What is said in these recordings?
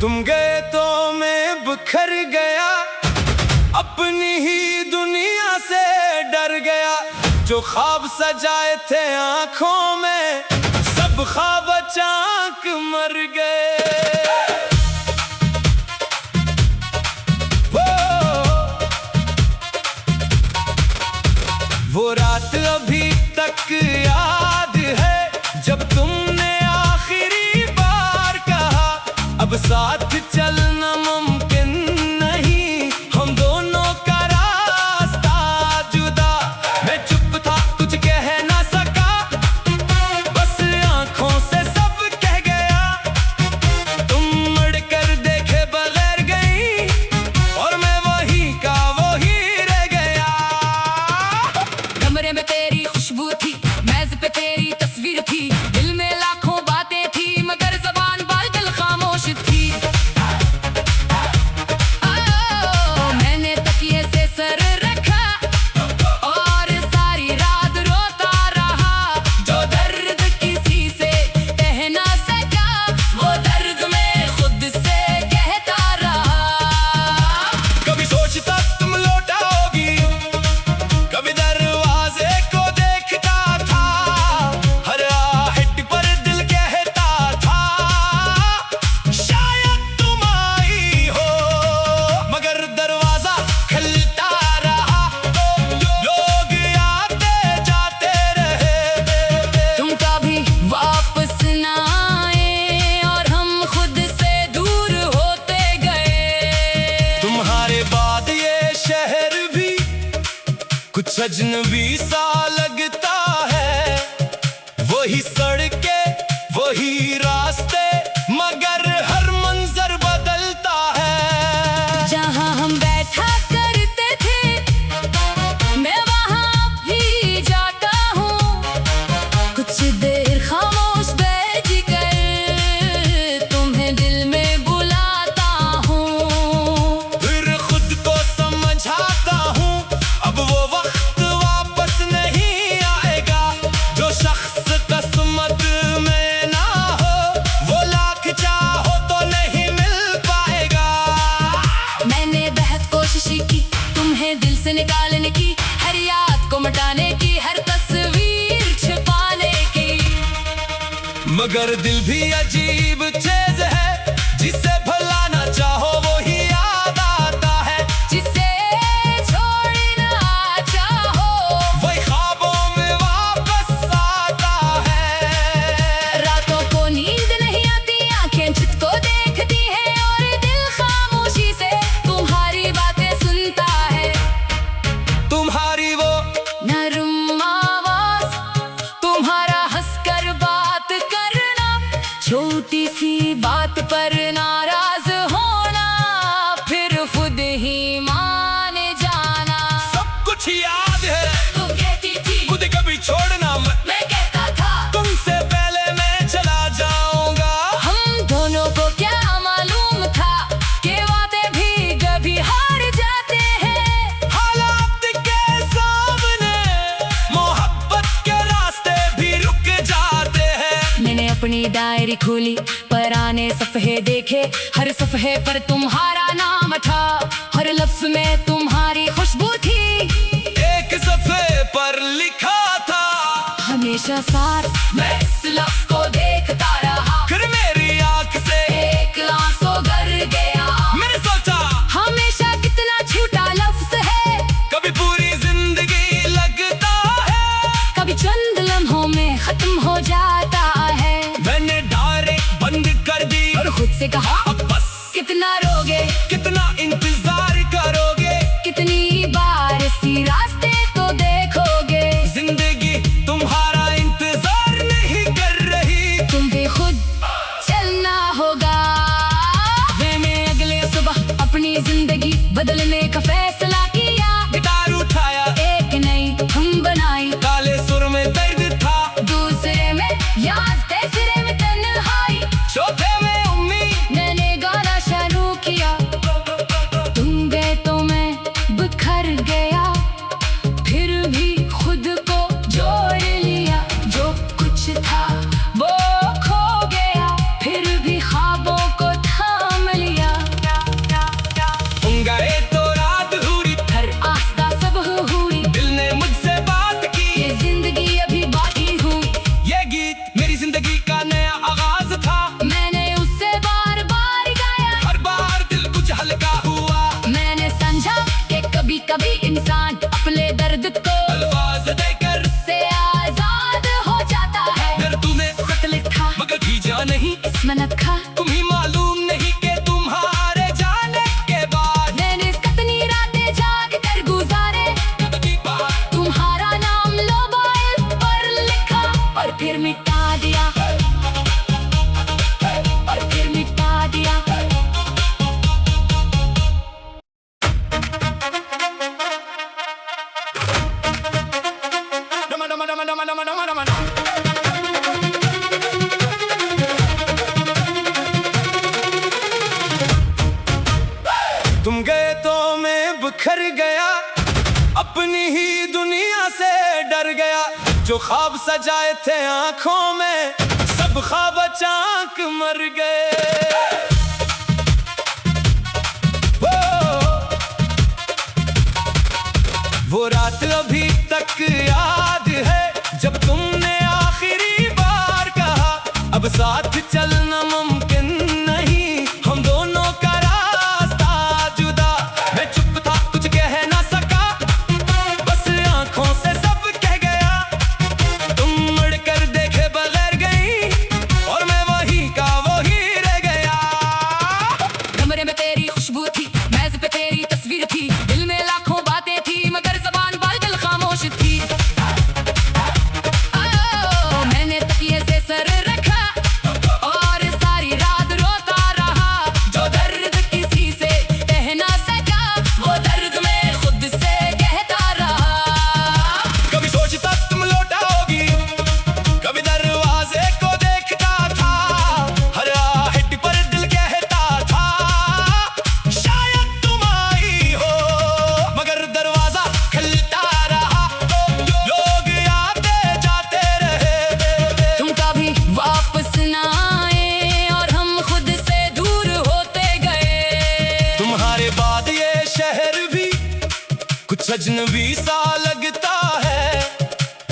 तुम गए तो मैं बिखर गया, अपनी ही दुनिया से डर गया। जो ख्वाब सजाए थे आंखों में, सब ख्वाब अचानक मर गए। वो रात अभी तक याद है, जब तुमने आखिरी बार कहा, अब साथ चलना मुमकिन नहीं, हम दोनों का रास्ता जुदा। मैं चुप था, कुछ कह ना सका, बस आंखों से सब कह गया। तुम मुड़कर देखे बगैर गई, और मैं वही का वही रह गया। कमरे में तेरी खुशबू थी, मेज पे तेरी तस्वीर थी, दिल में लाखों बातें थी, मगर ज़बान बादल खामोश थी। मैंने तकिए से सर रखा और सारी रात रोता रहा। जो दर्द किसी से कह ना सका, वो दर्द मैं खुद से कहता रहा। कभी सोचता तुम लौटाओगी, कभी दरवाजे को देखता था, हर आहट पर दिल कहता था, शायद तुम आई हो। मगर दरवाजा खुलता रहा, लोग आते जाते रहे। तुम कभी वापस ना आए और हम खुद से दूर होते गए। तुम्हारे बाद ये शहर भी कुछ अजनबी सा लगता है, वही सड़कें वही रास्ते, मगर हर मंजर बदलता है। जहाँ हम बैठा करते थे, मैं वहाँ भी जाता हूँ। कुछ देर खामोश बैठ कर तुम्हें दिल में बुलाता हूँ। फिर खुद को समझाता हूँ, अब वो वक्त वापस नहीं आएगा। जो शख्स किस्मत में ना हो, वो लाख चाहो तो नहीं मिल पाएगा। मैंने बेहद कोशिश की तुम्हें दिल से निकालने की, हर याद को मिटाने की, हर तस्वीर छिपाने की। मगर दिल भी अजीब चीज है, जिसे भुलाना चाहो वो ही याद आता है। जिसे छोड़ना चाहो, वही ख्वाबों में वापस आता है। रातों को नींद नहीं आती, आंखें चित को देखती है, और दिल खामोशी से तुम्हारी बातें सुनता है। तुम्हारी वो नरम आवाज, तुम्हारा हंसकर बात करना, छोटी सी बात पर नाराज होना, फिर खुद ही मान जाना। सब कुछ याद है, तुम कहती थी खुद कभी छोड़ना मत, मैं कहता था तुमसे पहले मैं चला जाऊंगा। हम दोनों को क्या मालूम था कि वादे भी कभी हार जाते हैं। हालात के सामने मोहब्बत के रास्ते भी रुक जाते हैं। मैंने अपनी डायरी खोली, पुराने सफ़हे देखे, हर सफ़हे पर तुम्हारा नाम था, हर लफ्ज़ में तुम्हारी खुशबू थी। एक सफ़े पर लिखा था, हमेशा साथ मैं इस लफ्ज़ को देखता रहा। फिर मेरी आंख से एक आंसू गर गया। मैंने सोचा हमेशा कितना छोटा लफ्ज़ है, कभी पूरी जिंदगी लगता है, कभी चंद लम्हों में खत्म हो जाता है। मैंने डायरी बंद कर दी और खुद से कहा, अब बस कितना रोगे, कितना इंतजार करोगे, कितनी बार इसी रास्ते को देखोगे। जिंदगी तुम्हारा इंतजार नहीं कर रही, तुम भी खुद चलना होगा। मैंने अगले सुबह अपनी जिंदगी बदलने का फैसला किया। गिटार उठाया, एक नई धुन बनाई, काले सुर में दर्द था, दूसरे में याद, तीसरे में तन्हाई, चौथे में उम्मीद। मैंने गाना शुरू किया, तुम गए तो मैं बिखर गया। नहीं इस मिनट का। तुम्हें मालूम नहीं कि तुम्हारे जाने के बाद मैंने कितनी रातें जाग कर गुजारे, तुम्हारा नाम मोबाइल पर लिखा और फिर मिटा दिया, और फिर मिटा दिया। तुम गए तो मैं बिखर गया, अपनी ही दुनिया से डर गया। जो ख्वाब सजाए थे आंखों में, सब ख्वाब अचानक मर गए। वो रात अभी तक याद है, जब तुमने आखिरी बार कहा अब साथ चलना मुमकिन नहीं, हम दोनों का रास्ता जुदा। मैं चुप था, कुछ कह ना सका, बस आंखों से सब कह गया। तुम मुड़कर देखे बगैर गई, और मैं वही का वही रह गया। कमरे में तेरी खुशबू थी, मेज पे तेरी तस्वीर थी, दिल में लाखों बातें थी, मगर ज़बान बादल खामोश थी। मैंने तकिए से सर रखा और सारी रात रोता रहा। जो दर्द किसी से कह ना सका, वो दर्द मैं खुद से कहता रहा। कभी सोचता तुम लौटाओगी, कभी दरवाजे को देखता था, हर आहट पर दिल कहता था शायद तुम आई हो, मगर दरवाजा खुलता रहा, लोग आते जाते रहे। तुम कभी वापस ना आए और हम खुद से दूर होते गए। तुम्हारे बाद ये शहर भी कुछ अजनबी सा लगता है,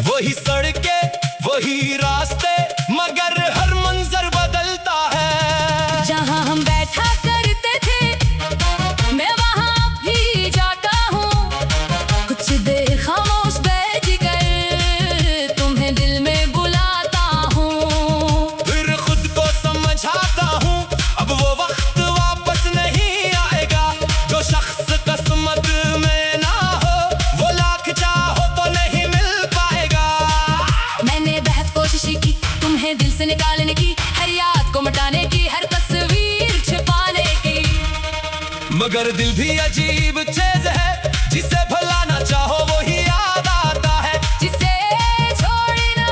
वही सड़कें वही रास्ते, मगर हर मंजर बदलता है। जहाँ हम बैठा करते थे, मैं वहाँ भी जाता हूँ, कुछ देर खामोश बैठ कर तुम्हें दिल में बुलाता हूँ। फिर खुद को समझाता हूँ, अब वो वक्त वापस नहीं आएगा। जो शख्स किस्मत में ना हो, वो लाख चाहो तो नहीं मिल पाएगा। मैंने बहुत कोशिश की तुम्हें दिल से निकालने की, हर याद को मिटाने की, हर तस्वीर छिपाने की, मगर दिल भी अजीब चीज है, जिसे भुलाना चाहो वही याद आता है। जिसे छोड़ना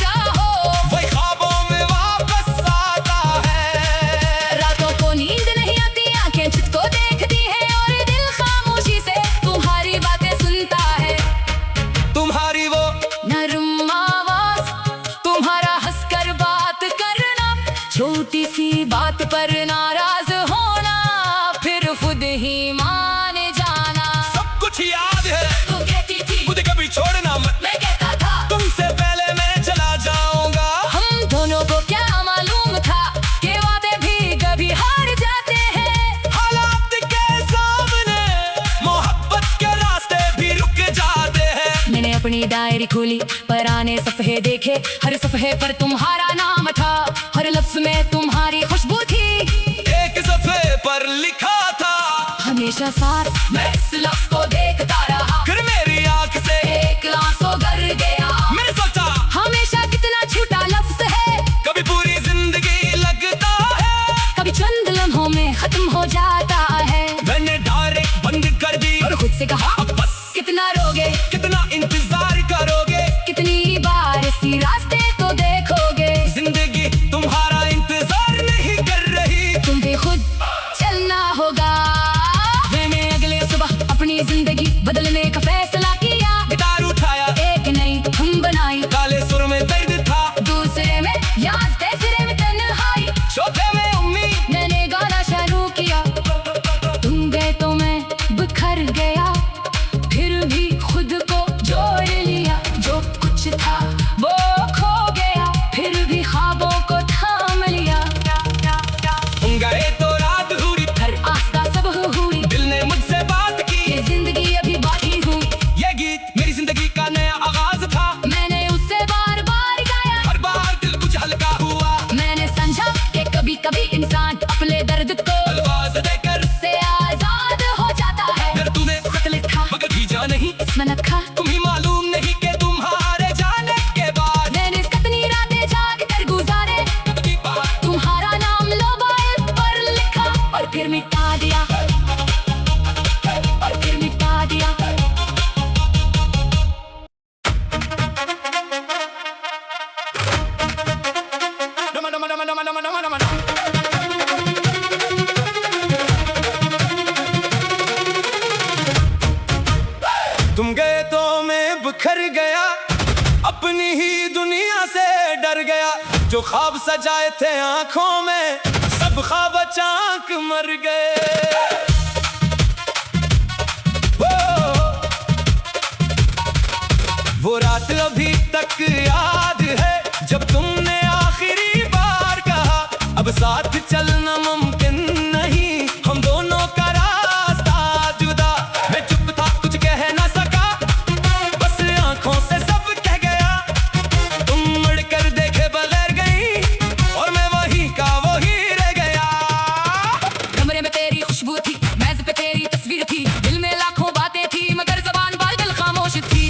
चाहो वही ख्वाबों में वापस आता है। रातों को नींद नहीं आती, आंखें खुद को देखती है, और दिल खामोशी से तुम्हारी बातें सुनता है। तुम्हारी वो नरम आवाज, तुम्हारा हंसकर बात करना, छोटी सी बात पर नाराज होना, फिर खुद ही मान जाना। सब कुछ याद है, तू कहती थी मुझे कभी छोड़ना मत, मैं कहता था तुमसे पहले मैं चला जाऊंगा। हम दोनों को क्या मालूम था कि वादे भी कभी हार जाते हैं। हालात के सामने मोहब्बत के रास्ते भी रुक जाते हैं। मैंने अपनी डायरी खोली, पुराने सफ़े देखे, हर सफ़े पर तुम्हारा नाम था, हर लफ्ज़ में तुम्हारी खुशबू थी। एक सफ़े पर लिखा था हमेशा साथ, मैं इस लफ्ज़ को देखता रहा, फिर मेरी आंख से एक आंसू गर गया। मैंने सोचा हमेशा कितना छोटा लफ्ज़ है, कभी पूरी जिंदगी लगता है, कभी चंद लम्हों में खत्म हो जाता है। मैंने डायरेक्ट बंद कर दी और खुद से कहा अब बस, कितना रोगे, कितना इंतजार करोगे, कितनी बार इसी रास्ते को देखोगे। जिंदगी तुम्हारा इंतजार नहीं कर रही, तुम भी खुद चलना होगा। मैंने अगले सुबह अपनी जिंदगी बदलने का फैसला किया। गिटार उठाया, एक नई धुन बनाई, काले सुर में दर्द था, दूसरे में याद, तीसरे में तन्हाई, चौथे में उम्मीद। मैंने गाना शुरू किया, तुम गए तो मैं बिखर गया, कभी इंसान अपने दर्द को अल्फाज देकर से आजाद हो जाता है। फिर तूने खत लिखा मगर भीजा नहीं, इसमें नखा तुम्हें मालूम नहीं कि तुम्हारे जाने के बाद मैंने कितनी रातें जाग कर गुजारे, तुम्हारा नाम मोबाइल पर लिखा और फिर मिटा दिया, और फिर मिटा दिया। तुम गए तो मैं बिखर गया, अपनी ही दुनिया से डर गया। जो ख्वाब सजाए थे आंखों में, सब ख्वाब अचानक मर गए। वो रात अभी तक याद है, जब तुमने आखिरी बार कहा अब साथ चलना मुमकिन नहीं, हम दोनों का रास्ता जुदा। मैं चुप था, कुछ कह ना सका, बस आंखों से सब कह गया। तुम मुड़कर देखे बगैर गई और मैं वही का वही रह गया। कमरे में तेरी खुशबू थी, मेज पे तेरी तस्वीर थी, दिल में लाखों बातें थी मगर ज़बान बादल खामोश थी।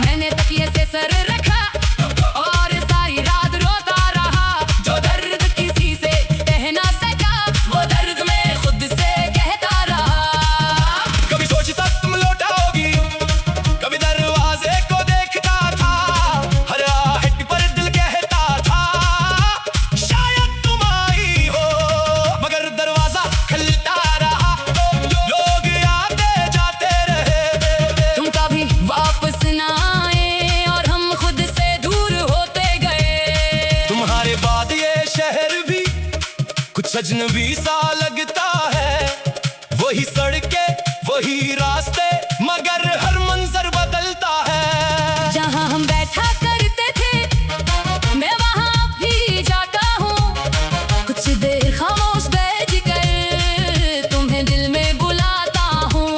मैंने तकिए से सर रखा और सारी रात रोता रहा। जो दर्द किसी से कह ना सका, वो दर्द मैं खुद से कहता रहा। कभी सोचता तुम लौटाओगी, कभी दरवाजे को देखता था, हर आहट पर दिल कहता था शायद तुम आई हो, मगर दरवाजा खुलता रहा तो लोग आते जाते रहे। तुम कभी वापस ना आए और हम खुद से दूर होते गए। तुम्हारे बाद ये शहर भी कुछ अजनबी सा लगता है, वही सड़कें वही रास्ते मगर हर मंजर बदलता है। जहाँ हम बैठा करते थे मैं वहाँ भी जाता हूँ, कुछ देर खामोश बैठ कर तुम्हें दिल में बुलाता हूँ।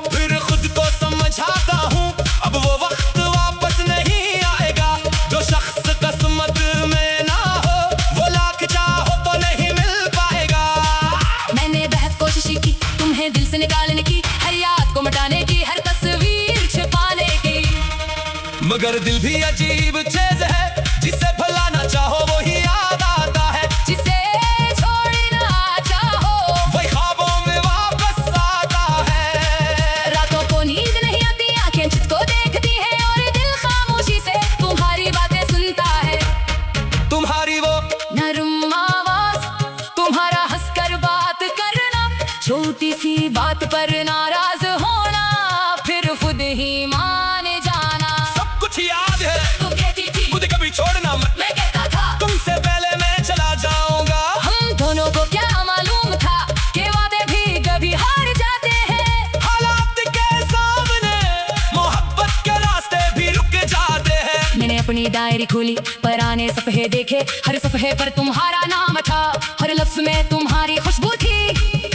फिर खुद को समझाता हूँ अब वो वक्त वापस नहीं आएगा, जो शख्स किस्मत में ना हो वो लाख चाहो तो नहीं मिल पाएगा। मैंने बहुत कोशिश की तुम्हें दिल से निकालने की, हर याद को मिटाने की, हर तस्वीर छिपाने की, मगर दिल भी अजीब चीज है, जिसे भुलाना चाहो वो ही याद आता है, जिसे छोड़ना चाहो वही ख्वाबों में वापस आता है। रातों को नींद नहीं आती, आंखें चित को देखती है और दिल खामोशी से तुम्हारी बातें सुनता है। तुम्हारी वो नरम आवाज, तुम्हारा हंसकर बात करना, छोटी सी बात पर नाराज होना, फिर खुद ही मान जाना। सब कुछ याद है, तुम कहती थी मुझे कभी छोड़ना मत, मैं कहता था तुमसे पहले मैं चला जाऊंगा। हम दोनों को क्या मालूम था कि वादे भी कभी हार जाते हैं। हालात के सामने मोहब्बत के रास्ते भी रुक जाते हैं। मैंने अपनी डायरी खोली, पुराने सफ़े देखे, हर सफ़े पर तुम्हारा नाम था, हर लफ्ज़ में तुम्हारी खुशबू थी।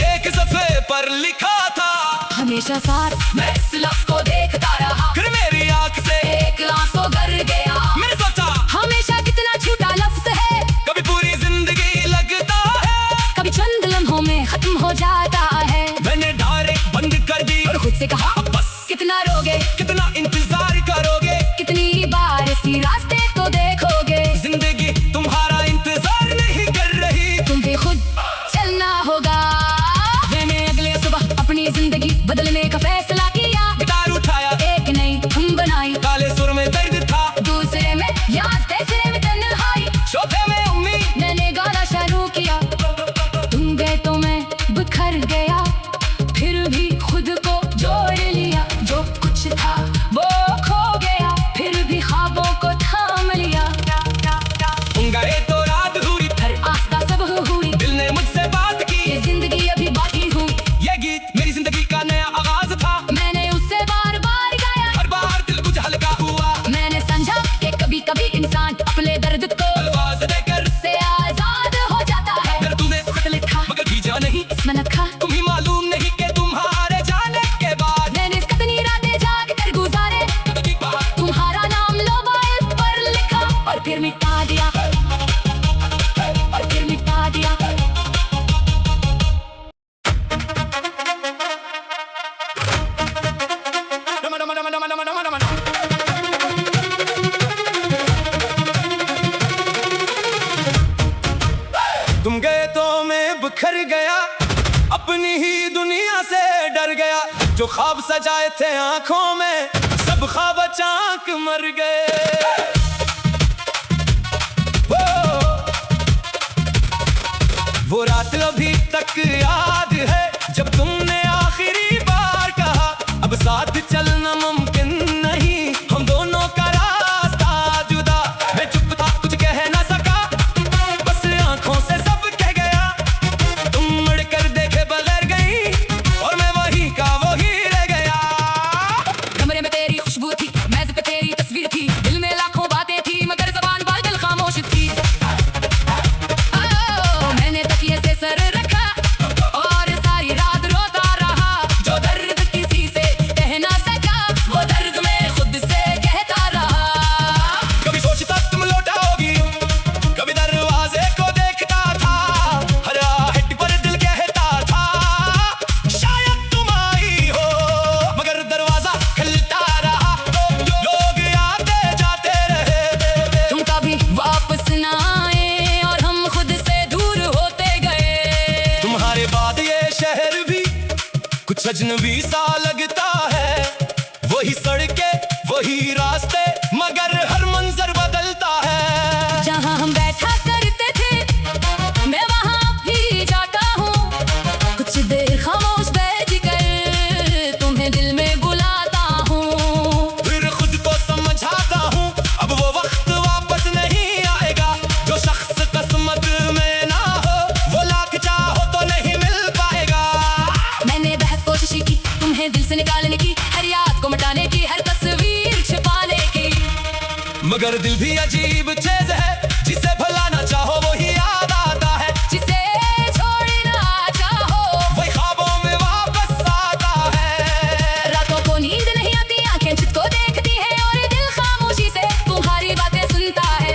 एक सफ़े पर लिखा था हमेशा साथ, मैं इस लफ्ज़ को देखता रहा, फिर मेरी आंख से एक आंसू गर गया। मैंने सोचा हमेशा कितना झूठा लफ्ज़ है, कभी पूरी जिंदगी लगता है, कभी चंद लम्हों में खत्म हो जाता है। मैंने डायरेक्ट बंद कर दी और खुद से कहा अब बस, कितना रोगे, कितना इंतजार करोगे, कितनी बार इसी रास्ते को देखोगे। जिंदगी तुम्हारा इंतजार नहीं कर रही, तुम्हें खुद चलना होगा। मैंने अगले सुबह अपनी जिंदगी बदलने का फैसला तुम गए तो मैं बिखर गया, अपनी ही दुनिया से डर गया। जो ख्वाब सजाए थे आंखों में, सब ख्वाब अचानक मर गए। वो रात अभी तक याद है, जब तुमने आखिरी बार कहा अब साथ चलना मुमकिन नहीं, हम दोनों का रास्ता जुदा। मैं चुप था, कुछ कह ना सका, बस आंखों से सब कह गया। तुम मुड़कर देखे बगैर गई, और मैं वही का वही रह गया। कमरे में तेरी खुशबू थी, मेज पे तेरी तस्वीर थी, दिल में लाखों बातें थी, मगर ज़बान बादल खामोश थी। मैंने तकिए से सर रखा और सारी रात रोता रहा। जो दर्द किसी से कह ना सका, वो दर्द मैं खुद से कहता रहा। कभी सोचता तुम लौट आओगी, कभी दरवाजे को देखता था, हर आहट पर दिल कहता था शायद तुम आई हो, मगर दरवाजा खुलता रहा। लोग आते जाते रहे, तुम कभी वापस ना आए और हम खुद से दूर होते गए। तुम्हारे बाद ये शहर भी कुछ अजनबी सा लगता है। वही सड़कें, वही रास्ते, मगर हर मंजर बदलता है। जहाँ हम बैठा करते थे, मैं वहाँ भी जाता हूँ। कुछ देर खामोश बैठ कर तुम्हें दिल में बुलाता हूँ। फिर खुद को समझाता हूँ, अब वो वक्त वापस नहीं आएगा। जो शख्स किस्मत में ना हो, वो लाख चाहो तो नहीं मिल पाएगा। मैंने बहुत कोशिश की तुम्हें दिल से निकालने की, हर याद को मिटाने की, हर तस्वीर छिपाने की, मगर दिल भी अजीब चीज है, जिसे भुलाना चाहो वही याद आता है। जिसे छोड़ना चाहो वही ख्वाबों में वापस आता है। रातों को नींद नहीं आती, आंखें चित को देखती है, और दिल खामोशी से तुम्हारी बातें सुनता है।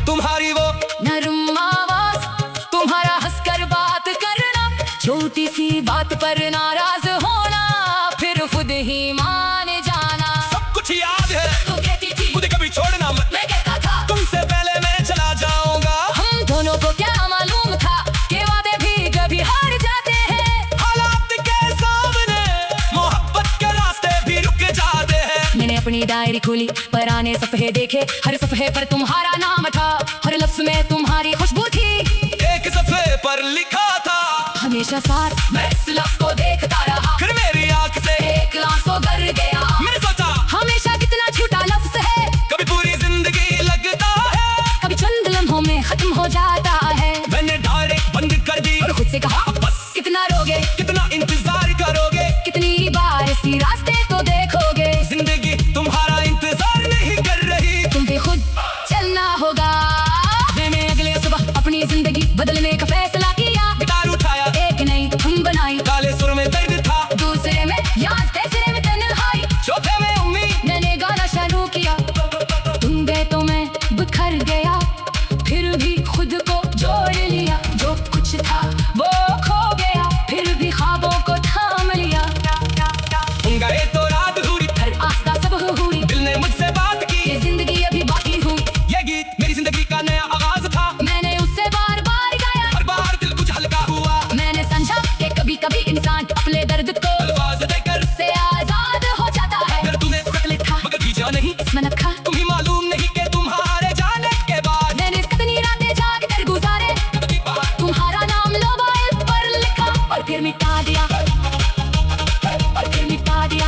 तुम्हारी वो नरम आवाज, तुम्हारा हंसकर बात करना, छोटी सी बात पर नाराज होना, फिर खुद ही मान जाना। सब कुछ याद है, तू कहती थी मुझे कभी छोड़ना मत, मैं कहता था तुमसे पहले मैं चला जाऊंगा। हम दोनों को क्या मालूम था कि वादे भी कभी हार जाते हैं। हालात के सामने मोहब्बत के रास्ते भी रुक जाते हैं। मैंने अपनी डायरी खोली, पुराने सफ़े देखे, हर सफ़े पर तुम्हारा नाम था, हर लफ्ज़ में तुम्हारी खुशबू थी। एक सफ़े पर लिखा था हमेशा साथ, मैं इस लफ्ज़ को देखता रहा, फिर मेरी आंख से एक आंसू गर गया। मैंने सोचा हमेशा कितना छोटा लफ्ज़ है, कभी पूरी जिंदगी लगता है, कभी चंद लम्हों में खत्म हो जाता है। मैंने डायरेक्ट बंद कर दी और खुद से कहा अब बस, कितना रोगे, कितना इंतजार करोगे, कितनी बार इसी रास्ते को देखोगे। जिंदगी तुम्हारा इंतजार नहीं कर रही, तुम भी खुद चलना होगा। मैंने अगले सुबह अपनी जिंदगी बदलने का फैसला किया। गिटार उठाया, एक नई धुन बनाई, काले सुर में दर्द था, दूसरे में याद, तीसरे में तन्हाई, चौथे में उम्मीद। मैंने गाना शुरू किया। तुम गए तो मैं बिखर गया, फिर भी खुद को जोड़ लिया। जो कुछ था वो खो गया, फिर भी ख्वाबों को थाम लिया। तुम गए तो रात हुई, हर आस्था सब हुई, दिल ने मुझसे बात की, ये जिंदगी अभी बाकी हुई। ये गीत मेरी जिंदगी का नया आगाज था। मैंने उससे बार बार गाया, हर बार दिल कुछ हल्का हुआ, मैंने समझा कि कभी कभी इंसान अपने दर्द को अल्फाज देकर से आजाद हो जाता है। अगर तुम्हें तकलीफ था मगर भीजा नहीं, इसमें नखा, तुम्हें मालूम नहीं कि तुम्हारे जाने के बाद मैंने कितनी रातें जाग कर गुजारे, कभी बात तुम्हारा नाम मोबाइल पर लिखा, और फिर मिटा दिया, और फिर मिटा दिया।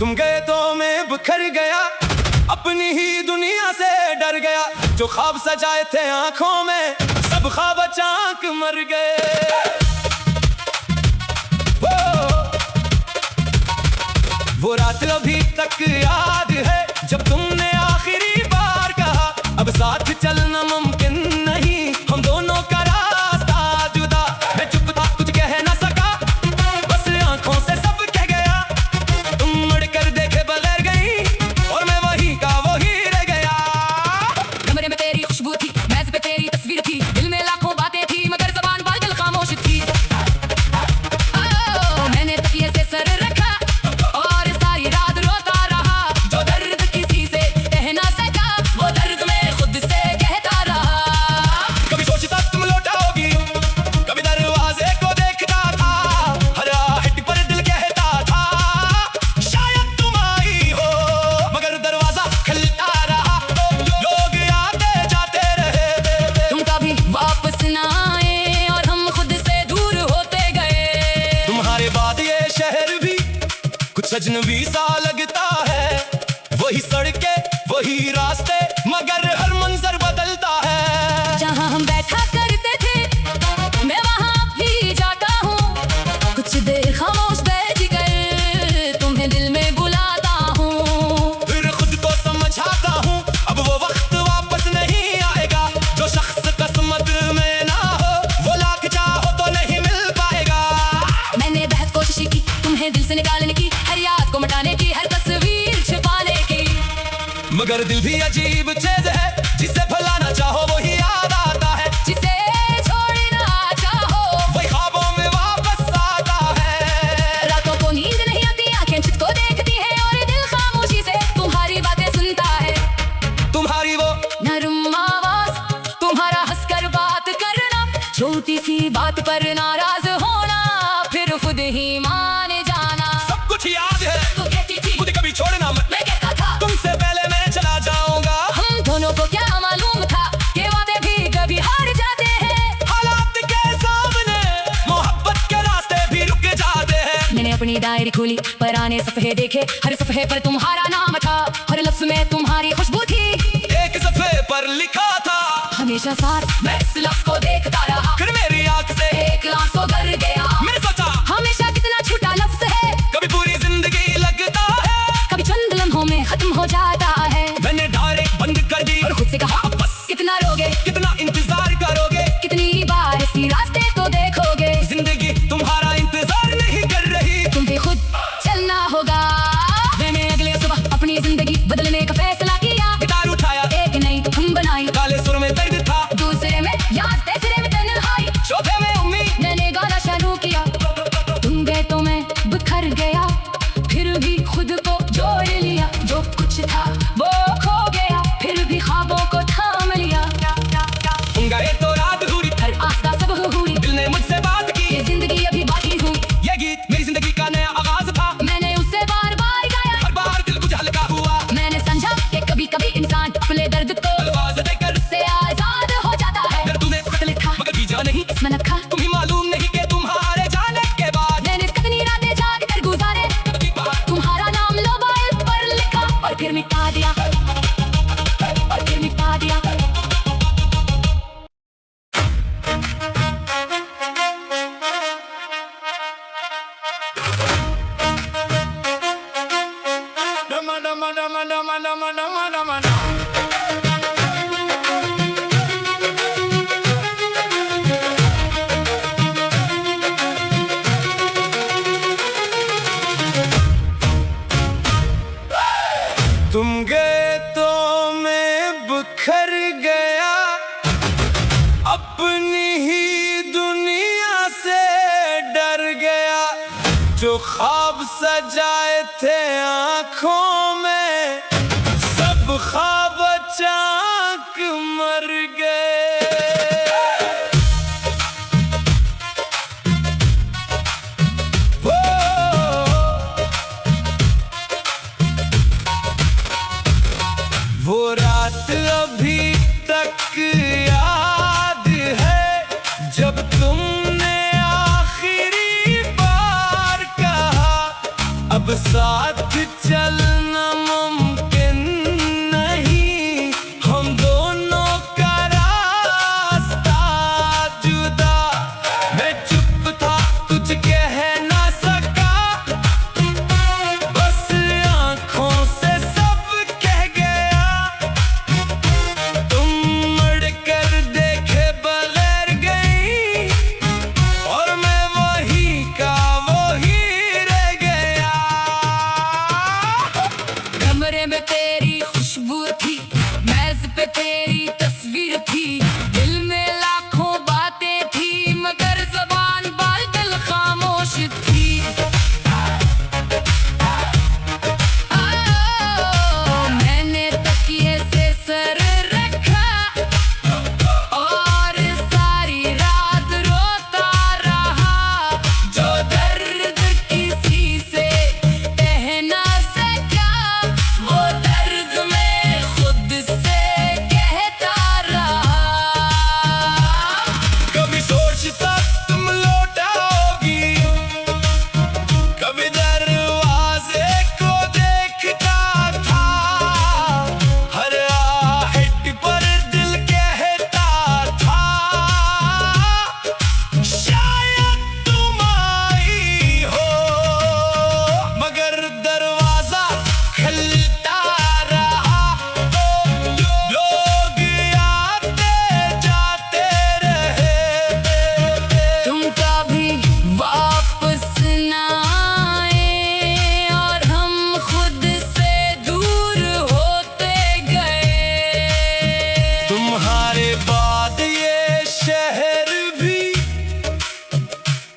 तुम गए तो मैं बिखर गया, अपनी ही दुनिया से डर गया। जो ख्वाब सजाए थे आंखों में, सब ख्वाब अचानक मर गए। वो रात अभी तक याद है, जब तुमने आखिरी बार कहा अब साथ चलना मुमकिन नहीं, हम दोनों का रास्ता जुदा। मैं चुप था, कुछ कह ना सका, बस आंखों से सब कह गया। तुम मुड़कर देखे बगैर गई, और मैं वही का वही रह गया। कमरे में तेरी खुशबू थी, मेज पे तेरी तस्वीर थी, दिल में लाखों बातें थी, मगर ज़बान बादल खामोश थी। कुछ अजनबी सा लगता है, वही सड़कें वही रास्ते, मगर हर मंजर बदलता है। जहाँ हम बैठा करते थे मैं वहाँ भी जाता हूँ, कुछ देर खामोश बैठ कर तुम्हें दिल में बुलाता हूँ। फिर खुद को समझाता हूँ अब वो वक्त वापस नहीं आएगा, जो शख्स किस्मत में ना हो वो लाख चाहो तो नहीं मिल पाएगा। मैंने बहुत कोशिश की तुम्हें दिल से निकालने की, हर याद को मिटाने की, हर तस्वीर छिपाने की, मगर दिल भी अजीब चीज है, जिसे भुलाना चाहो वही याद आता है, जिसे छोड़ना चाहो वही ख्वाबों में वापस आता है। रातों को नींद नहीं आती, आंखें छत को देखती है और दिल खामोशी से तुम्हारी बातें सुनता है। तुम्हारी वो नरम आवाज, तुम्हारा हंसकर बात करना, छोटी सी बात पर नाराज होना, फिर खुद ही मान जाना। सब कुछ याद है, तू कहती थी मुझे कभी छोड़ना मत, मैं कहता था तुमसे पहले मैं चला जाऊंगा। हम दोनों को क्या मालूम था कि वादे भी कभी हार जाते हैं, हालात के सामने मोहब्बत के रास्ते भी रुक जाते हैं। मैंने अपनी डायरी खोली, पुराने सफ़े देखे, हर सफ़े पर तुम्हारा नाम था, हर लफ्ज़ में तुम्हारी खुशबू थी। एक सफ़े पर लिखा था हमेशा साथ, मैं इस लफ्ज़ को देखता रहा, फिर मेरी आंख से एक आंसू गर गया। मैंने सोचा हमेशा कितना छोटा लफ्ज़ है, कभी पूरी जिंदगी लगता है, कभी चंद लम्हों में खत्म हो जाता है। मैंने डायरेक्ट बंद कर दी और खुद से कहा अब बस, कितना रोगे, कितना इंतजार करोगे, कितनी बार इसी रास्ते को देखोगे। जिंदगी तुम्हारा इंतजार नहीं कर रही, तुम्हें खुद चलना होगा। मैंने अगले सुबह अपनी जिंदगी बदलने का फैसला किया, गिटार उठाया, एक नई धुन बनाई, काले सुर में दर्द था, दूसरे में याद, तीसरे में तन्हाई, चौथे में उम्मीद। मैंने गाना शुरू किया, तुम गए तो मैं बिखर गया, फिर भी खुद को जोड़ लिया, जो कुछ था वो खो गया, फिर भी ख्वाबों को थाम लिया। गए तो रात हुई, हर आस्था सब हुई, दिल ने मुझसे बात की, ये जिंदगी अभी बाकी हुई। ये गीत मेरी जिंदगी का नया आगाज था, मैंने उससे बार बार गाया, हर बार दिल कुछ हल्का हुआ। मैंने समझा कि कभी कभी इंसान अपने दर्द को अल्फाज देकर से आजाद हो जाता है। दर्द तूने खुद लिखा मगर बीजा नहीं, इसमें नखा तुम्हें मालूम नहीं कि तुम्हारे जाने के बाद मैंने कितनी रातें जाग कर गुजारे, कभी बाहर तुम्हारा नाम मोबाइल पर लिखा और फिर मिटा दिया, और फिर मिटा दिया। तुम गए तो मैं बिखर गया, अपनी ही दुनिया से डर गया, जो ख्वाब सजाए थे आंखों में सब ख्वाब अचानक मर गए। वो रात अभी तक याद है, जब तुमने आखिरी बार कहा अब साथ चलना मुमकिन नहीं, हम दोनों का रास्ता जुदा। मैं चुप था, कुछ कह ना सका, बस आंखों से सब कह गया। तुम मुड़ कर देखे बगैर गई और मैं वही का वही रह गया।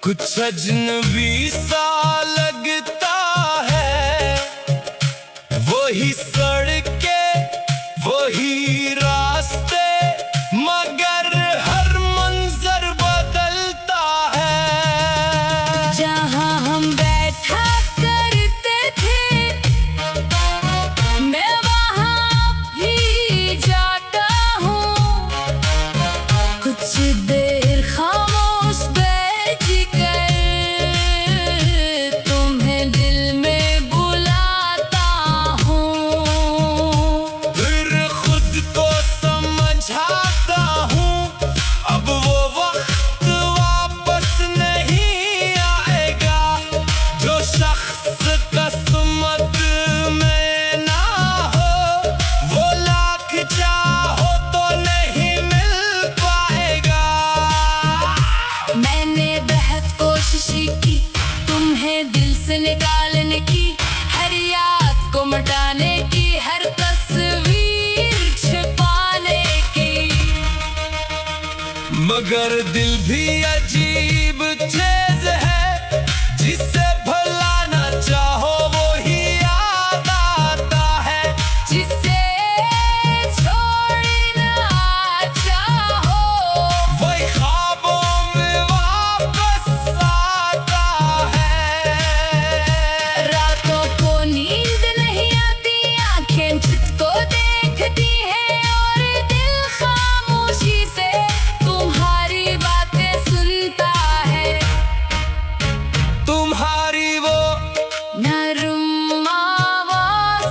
कुछ अजनबी सा लगता है, वही सड़कें वही रास्ते, मगर हर मंजर बदलता है। जहाँ हम बैठा करते थे मैं वहाँ भी जाता हूँ, कुछ देर खामोश बैठ कर तुम्हें दिल में बुलाता हूँ। फिर खुद को समझाता हूँ, अब वो वक्त वापस नहीं आएगा, जो शख्स किस्मत में ना हो, वो लाख चाहो तो नहीं मिल पाएगा। मैंने बेहद कोशिश की तुम्हें दिल से निकालने की, हर याद को मिटाने की, हर तस्वीर छिपाने की, मगर दिल भी अजीब चीज है, जिसे भुलाना चाहो वो ही याद आता है। जिसे छोड़ना चाहो वही ख्वाबों में वापस आता है। रातों को नींद नहीं आती, आंखें चित को देखती हैं, और दिल खामोशी से तुम्हारी बातें सुनता है। तुम्हारी वो नरम आवाज,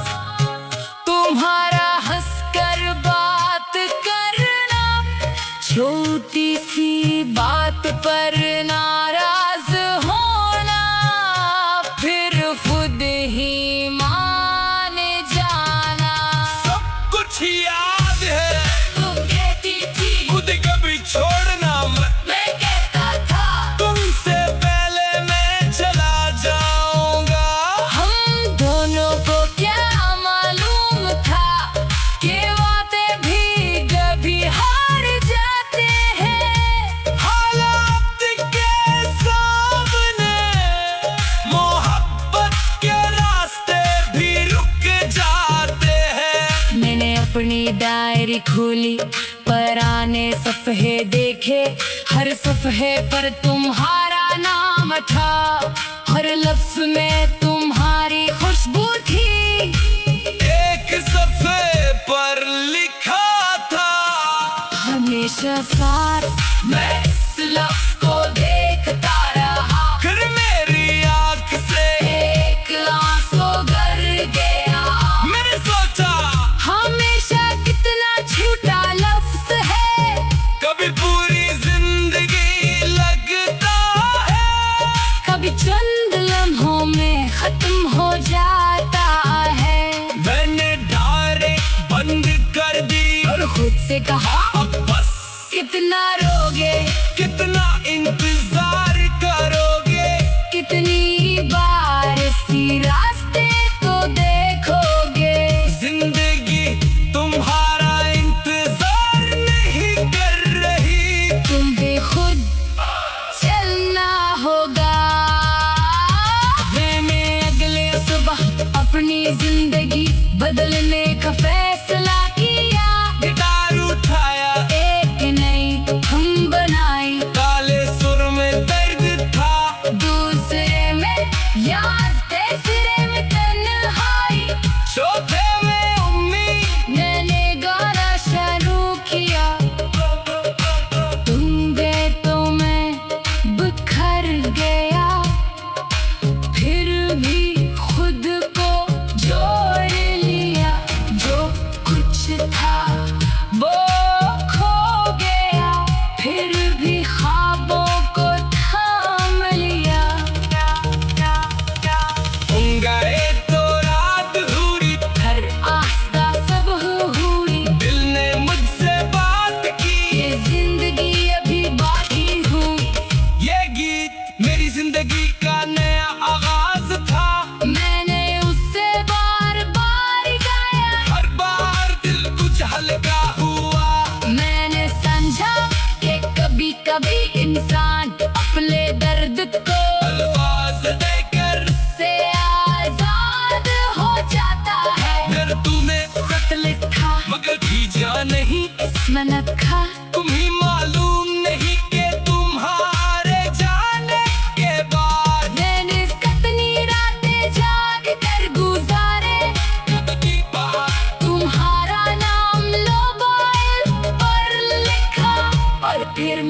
तुम्हारा हंसकर बात करना, छोटी सी बात पर नाराज होना, फिर खुद ही मान जाना। सब कुछ याद है, तुम कहती थी खुद कभी छोड़ना मत, मैं कहता था तुमसे पहले मैं चला जाऊंगा। हम दोनों को क्या मालूम था कि वादे भी कभी हार जाते हैं। हालात के सामने मोहब्बत के रास्ते भी रुक जाते हैं। मैंने अपनी डायरी खोली, पुराने सफ़े देखे, हर सफ़े पर तुम्हारा नाम था, हर लफ्ज़ में तुम्हारी खुशबू थी। एक सफ़े पर लिखा था, हमेशा साथ मैं इस लफ्ज़ को देखता रहा, फिर मेरी आँख से एक आंसू गर गया। मैंने सोचा हमेशा कितना छोटा लफ्ज़ है, कभी पूरी जिंदगी लगता है, कभी चंद लम्हों में खत्म हो जाता है। मैंने डायरी बंद कर दी और खुद से कहा अब बस, कितना रोगे, कितना इंतजार करोगे, कितनी बार इसी रास्ते को देखोगे। जिंदगी तुम्हारा इंतजार नहीं कर रही, तुम्हें खुद चलना होगा। मैंने अगले सुबह अपनी जिंदगी बदलने का फैसला किया। गिटार उठाया, एक नई धुन बनाई, काले सुर में दर्द था, दूसरे में याद, तीसरे में तन्हाई, चौथे में उम्मीद। मैंने गाना शुरू किया। तुम गए तो मैं बिखर गया, फिर भी खुद को जोड़ लिया। जो कुछ था वो खो गया, फिर भी ख्वाबों को थाम लिया। गए तो रात हुई, हर आस्था सब हुई, दिल ने मुझसे बात की, ये जिंदगी अभी बाकी हुई। ये गीत मेरी जिंदगी का नया आगाज था। मैंने उससे बार बार गाया, हर बार दिल कुछ हल्का हुआ। मैंने समझा कि कभी कभी इंसान अपने दर्द तुम्हें मालूम नहीं कि तुम्हारे जाने के बाद मैंने कितनी रातें जाग कर गुजारे, तुम्हारा नाम मोबाइल पर लिखा और फिर